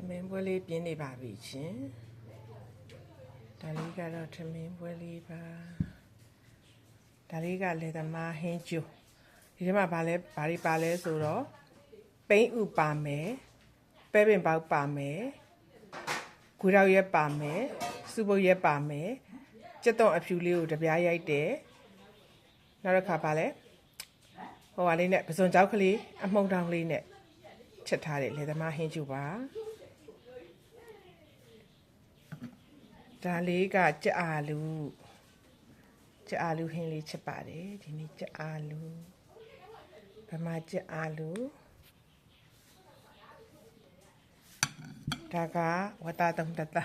မင်းပွဲလေးပြင်းနေပါပြီရှင်ဒါလေးကတော့ထမင်းပွဲလေးပါဒါလေးကလေသမားဟင်းကျိုးဒီထဲမှာဘာတွေပါလဲဆိုတော့ပိန်းဥပါမယ်ပဲပင်ပေါက်ပါမယ်ဂွေရောက်ရက်ပါမယ်စုပုတ်ရက်ပါမယ်ကြက်တော့အဖြူလေးကိုတပြားရိုက်တယ်နောက်တစ်ခါပါလဲဟိုဟာလေးနဲ့ပစွန်ကြောက်ကလေးအမှုန့်တောင်းလေးနဲ့ချက်ထားတယ်လေသမားဟင်းကျိုးပါဒါလေးကကြက်အာလူဟင်းလေးချက်ပါတယ်ဒီနေ့ကြက်အာလူဗမာကြက်အာလူဒါကဝတ္တသုံးတတ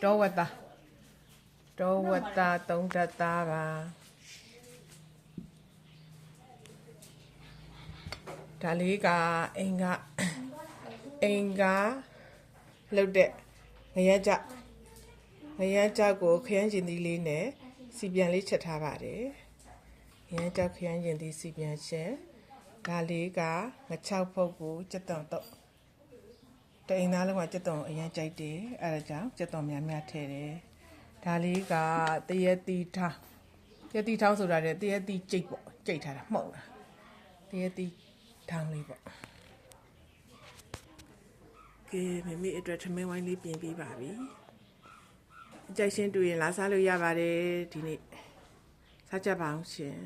တောဝတ္တသုံးတတပါဒါလေးကအင်္ဂါလှုပ်တဲ့ငရဲကြကိုခရမ်းကျင်သီးလေးနဲ့စီပြန်လေးချက်ထားပါတယ်ငရဲကြခရမ်းကျင်သီးစီပြန်ချက်ဒါလေးကငချောက်ဖုတ်ကိုကြက်သွန်တော့တအိမ်သားလုံးကကြက်သွန်အရင်ကြိုက်တယ်အဲဒါကြောင့်ကြက်သွန်များများထည့်တယ်ဒါလေးကတရက်တီထောင်းဆိုတာတဲ့တရက်တီကြိတ်ပေါ့ကြိတ်ထားတာမှုန့်လားတရက်တီထောင်းလေးပေါ့ကဲမမေအတွက်ထမင်းဝိုင်းလေးပြင်ပြီးပါပြီအကြိုက်ရှင်တွေ့ရင်လာစားလို့ရပါတယ်ဒီနေ့စားကြပါအောင်ရှင်